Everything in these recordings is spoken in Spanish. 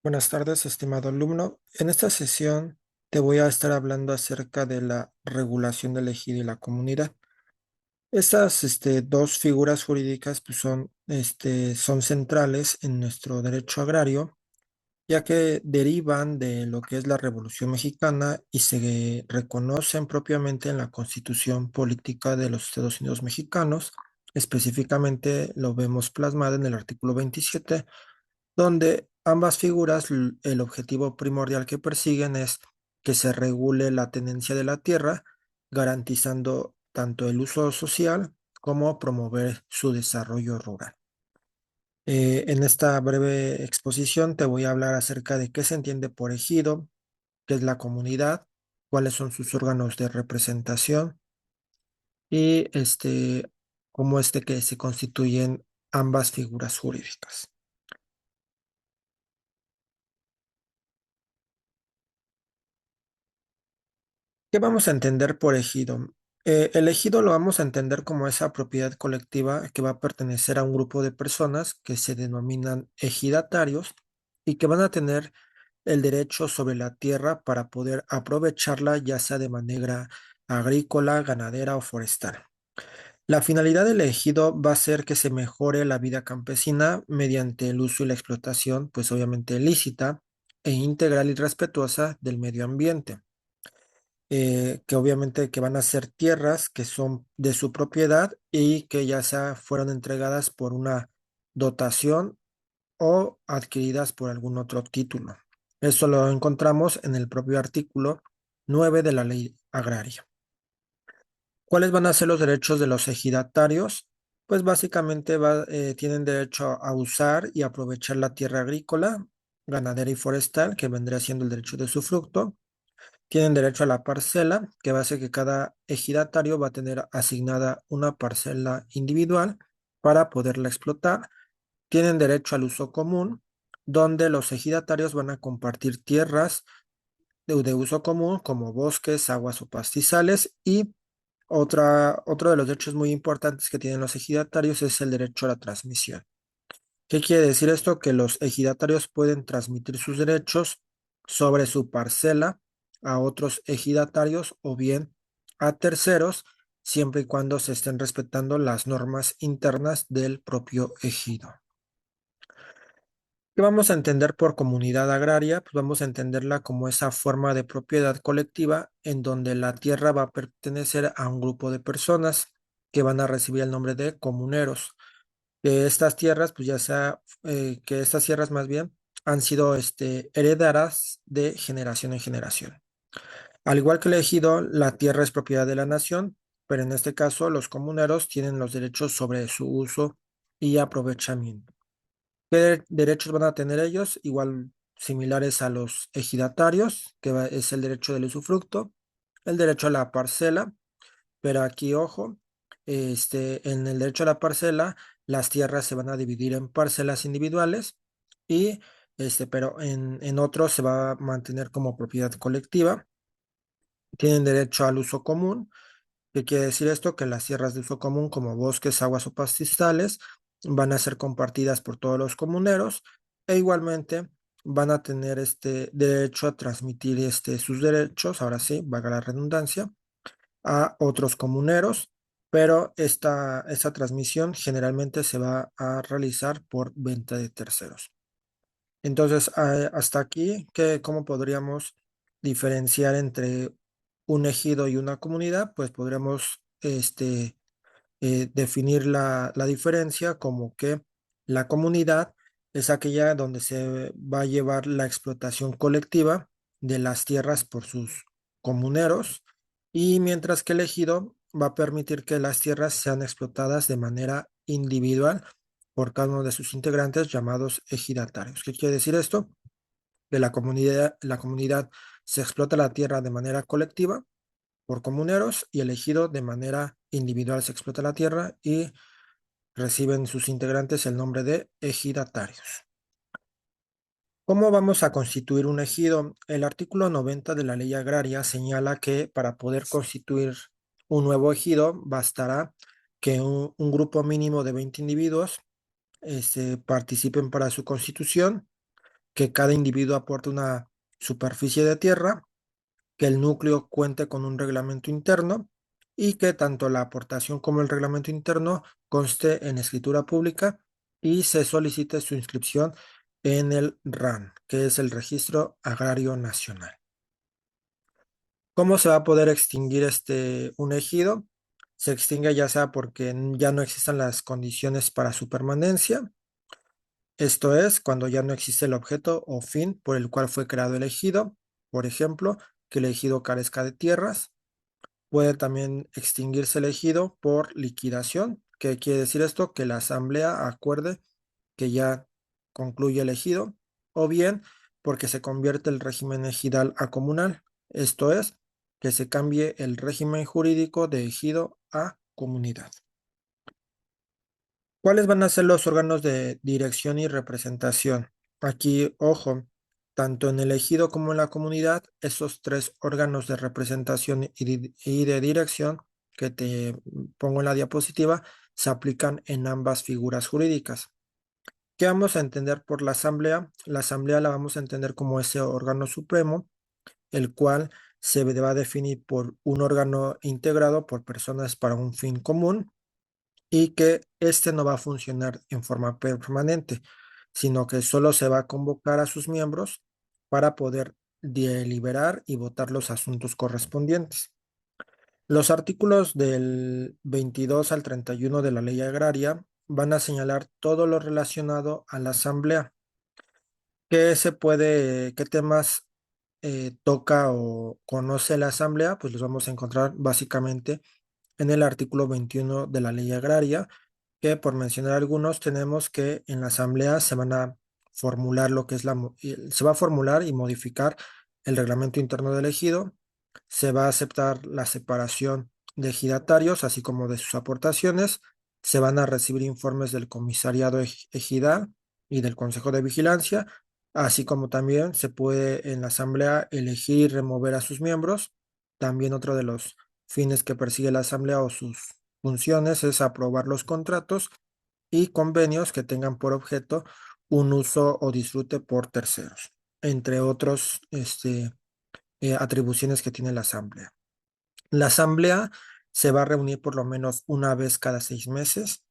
Buenas tardes, estimado alumno. En esta sesión te voy a estar hablando acerca de la regulación del ejido y la comunidad. Estas dos figuras jurídicas pues, son centrales en nuestro derecho agrario, ya que derivan de lo que es la Revolución Mexicana y se reconocen propiamente en la Constitución Política de los Estados Unidos Mexicanos. Específicamente lo vemos plasmado en el artículo 27, donde ambas figuras, el objetivo primordial que persiguen es que se regule la tenencia de la tierra, garantizando tanto el uso social como promover su desarrollo rural. En esta breve exposición te voy a hablar acerca de qué se entiende por ejido, qué es la comunidad, cuáles son sus órganos de representación y cómo que se constituyen ambas figuras jurídicas. ¿Qué vamos a entender por ejido? El ejido lo vamos a entender como esa propiedad colectiva que va a pertenecer a un grupo de personas que se denominan ejidatarios y que van a tener el derecho sobre la tierra para poder aprovecharla, ya sea de manera agrícola, ganadera o forestal. La finalidad del ejido va a ser que se mejore la vida campesina mediante el uso y la explotación, pues obviamente lícita e integral y respetuosa del medio ambiente, que obviamente que van a ser tierras que son de su propiedad y que ya sea fueron entregadas por una dotación o adquiridas por algún otro título. Eso lo encontramos en el propio artículo 9 de la ley agraria. ¿Cuáles van a ser los derechos de los ejidatarios? Pues básicamente tienen derecho a usar y aprovechar la tierra agrícola, ganadera y forestal, que vendría siendo el derecho de usufructo. Tienen derecho a la parcela, que va a ser que cada ejidatario va a tener asignada una parcela individual para poderla explotar. Tienen derecho al uso común, donde los ejidatarios van a compartir tierras de uso común como bosques, aguas o pastizales. Y otro de los derechos muy importantes que tienen los ejidatarios es el derecho a la transmisión. ¿Qué quiere decir esto? Que los ejidatarios pueden transmitir sus derechos sobre su parcela a otros ejidatarios o bien a terceros, siempre y cuando se estén respetando las normas internas del propio ejido. ¿Qué vamos a entender por comunidad agraria? Pues vamos a entenderla como esa forma de propiedad colectiva en donde la tierra va a pertenecer a un grupo de personas que van a recibir el nombre de comuneros. Que estas tierras, pues ya sea, que estas tierras más bien han sido heredadas de generación en generación. Al igual que el ejido, la tierra es propiedad de la nación, pero en este caso los comuneros tienen los derechos sobre su uso y aprovechamiento. ¿Qué derechos van a tener ellos? Igual similares a los ejidatarios, es el derecho del usufructo, el derecho a la parcela, pero aquí, ojo, en el derecho a la parcela, las tierras se van a dividir en parcelas individuales y, pero en otros se va a mantener como propiedad colectiva. Tienen derecho al uso común. ¿Qué quiere decir esto? Que las tierras de uso común, como bosques, aguas o pastizales, van a ser compartidas por todos los comuneros e igualmente van a tener este derecho a transmitir sus derechos, ahora sí, valga la redundancia, a otros comuneros, pero esta transmisión generalmente se va a realizar por venta de terceros. Entonces, hasta aquí, ¿cómo podríamos diferenciar entre un ejido y una comunidad? Pues podríamos definir la diferencia como que la comunidad es aquella donde se va a llevar la explotación colectiva de las tierras por sus comuneros, y mientras que el ejido va a permitir que las tierras sean explotadas de manera individual por cada uno de sus integrantes llamados ejidatarios. ¿Qué quiere decir esto? Que la comunidad se explota la tierra de manera colectiva por comuneros y el ejido de manera individual se explota la tierra y reciben sus integrantes el nombre de ejidatarios. ¿Cómo vamos a constituir un ejido? El artículo 90 de la ley agraria señala que para poder constituir un nuevo ejido bastará que un grupo mínimo de 20 individuos participen para su constitución, que cada individuo aporte una superficie de tierra, que el núcleo cuente con un reglamento interno y que tanto la aportación como el reglamento interno conste en escritura pública y se solicite su inscripción en el RAN, que es el Registro Agrario Nacional. ¿Cómo se va a poder extinguir un ejido? Se extingue ya sea porque ya no existan las condiciones para su permanencia, esto es, cuando ya no existe el objeto o fin por el cual fue creado el ejido, por ejemplo, que el ejido carezca de tierras. Puede también extinguirse el ejido por liquidación. ¿Qué quiere decir esto? Que la asamblea acuerde que ya concluye el ejido, o bien porque se convierte el régimen ejidal a comunal. Esto es, que se cambie el régimen jurídico de ejido a comunidad. ¿Cuáles van a ser los órganos de dirección y representación? Aquí, ojo, tanto en el ejido como en la comunidad, esos tres órganos de representación y de dirección que te pongo en la diapositiva se aplican en ambas figuras jurídicas. ¿Qué vamos a entender por la asamblea? La asamblea la vamos a entender como ese órgano supremo, el cual se va a definir por un órgano integrado por personas para un fin común y que este no va a funcionar en forma permanente, sino que solo se va a convocar a sus miembros para poder deliberar y votar los asuntos correspondientes. Los artículos del 22 al 31 de la Ley Agraria van a señalar todo lo relacionado a la asamblea. ¿Qué temas toca o conoce la asamblea? Pues los vamos a encontrar básicamente en el artículo 21 de la Ley Agraria, que por mencionar algunos, tenemos que en la asamblea se van a formular lo que es se va a formular y modificar el reglamento interno del ejido, se va a aceptar la separación de ejidatarios, así como de sus aportaciones, se van a recibir informes del comisariado ejidal y del consejo de vigilancia, así como también se puede en la asamblea elegir y remover a sus miembros. También otro de los fines que persigue la asamblea o sus funciones es aprobar los contratos y convenios que tengan por objeto un uso o disfrute por terceros, entre otros atribuciones que tiene la asamblea. La asamblea se va a reunir por lo menos una vez cada 6 meses.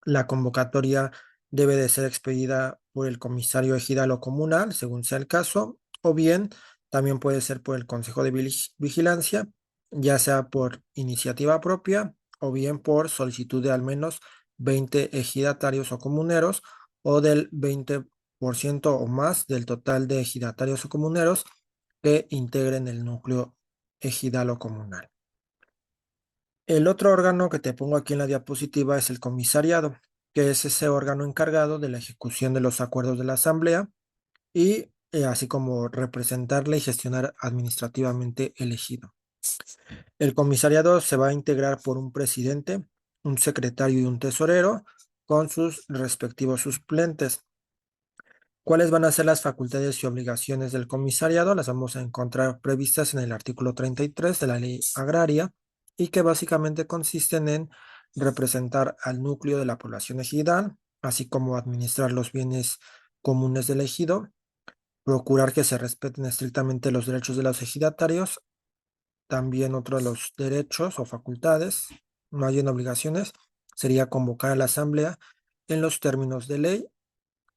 La convocatoria debe de ser expedida por el comisario ejidal o comunal, según sea el caso, o bien también puede ser por el Consejo de Vigilancia, ya sea por iniciativa propia o bien por solicitud de al menos 20 ejidatarios o comuneros o del 20% o más del total de ejidatarios o comuneros que integren el núcleo ejidal o comunal. El otro órgano que te pongo aquí en la diapositiva es el comisariado, que es ese órgano encargado de la ejecución de los acuerdos de la asamblea y así como representarle y gestionar administrativamente el ejido. El comisariado se va a integrar por un presidente, un secretario y un tesorero con sus respectivos suplentes. ¿Cuáles van a ser las facultades y obligaciones del comisariado? Las vamos a encontrar previstas en el artículo 33 de la Ley Agraria y que básicamente consisten en representar al núcleo de la población ejidal, así como administrar los bienes comunes del ejido, procurar que se respeten estrictamente los derechos de los ejidatarios, también otro de los derechos o facultades, no hay en obligaciones, sería convocar a la asamblea en los términos de ley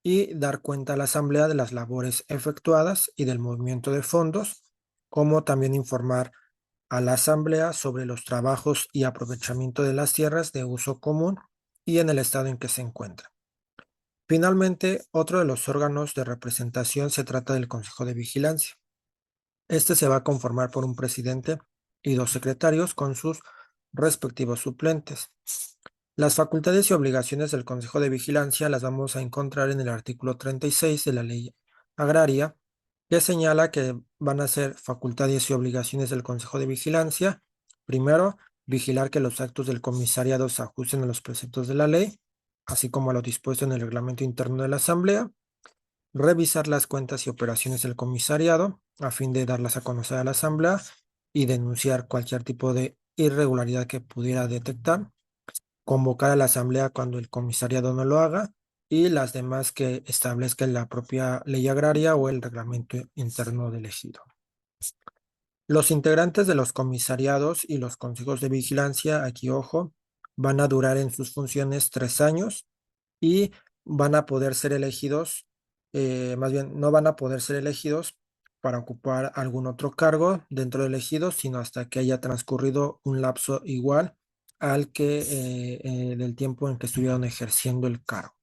y dar cuenta a la Asamblea de las labores efectuadas y del movimiento de fondos, como también informar a la Asamblea sobre los trabajos y aprovechamiento de las tierras de uso común y en el estado en que se encuentra. Finalmente, otro de los órganos de representación se trata del Consejo de Vigilancia. Este se va a conformar por un presidente y dos secretarios con sus respectivos suplentes. Las facultades y obligaciones del Consejo de Vigilancia las vamos a encontrar en el artículo 36 de la Ley Agraria, que señala que van a ser facultades y obligaciones del Consejo de Vigilancia. Primero, vigilar que los actos del comisariado se ajusten a los preceptos de la ley, así como a lo dispuesto en el reglamento interno de la Asamblea. Revisar las cuentas y operaciones del comisariado a fin de darlas a conocer a la Asamblea y denunciar cualquier tipo de irregularidad que pudiera detectar. Convocar a la asamblea cuando el comisariado no lo haga y las demás que establezca la propia ley agraria o el reglamento interno del ejido. Los integrantes de los comisariados y los consejos de vigilancia, aquí ojo, van a durar en sus funciones 3 años y van a poder ser elegidos, más bien no van a poder ser elegidos para ocupar algún otro cargo dentro del ejido, sino hasta que haya transcurrido un lapso igual al que del tiempo en que estuvieron ejerciendo el cargo.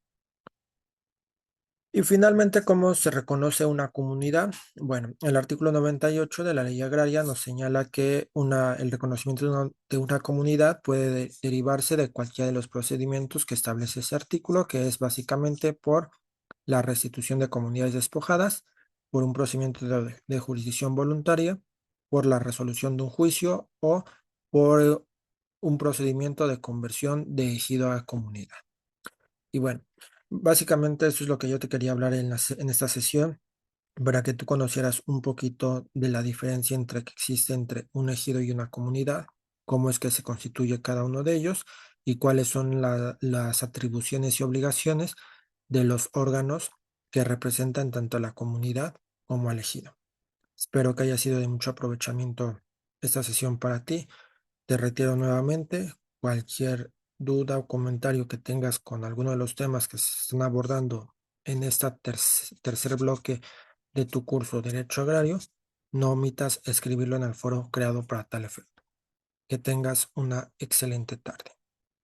Y finalmente, ¿cómo se reconoce una comunidad? Bueno, el artículo 98 de la Ley Agraria nos señala que el reconocimiento de una comunidad puede derivarse de cualquiera de los procedimientos que establece ese artículo, que es básicamente por la restitución de comunidades despojadas, por un procedimiento de jurisdicción voluntaria, por la resolución de un juicio o por un procedimiento de conversión de ejido a comunidad. Y bueno, básicamente eso es lo que yo te quería hablar en esta sesión, para que tú conocieras un poquito de la diferencia que existe entre un ejido y una comunidad, cómo es que se constituye cada uno de ellos y cuáles son las atribuciones y obligaciones de los órganos que representan tanto a la comunidad como al ejido. Espero que haya sido de mucho aprovechamiento esta sesión para ti. Te reitero nuevamente, cualquier duda o comentario que tengas con alguno de los temas que se están abordando en este tercer bloque de tu curso Derecho Agrario, no omitas escribirlo en el foro creado para tal efecto. Que tengas una excelente tarde.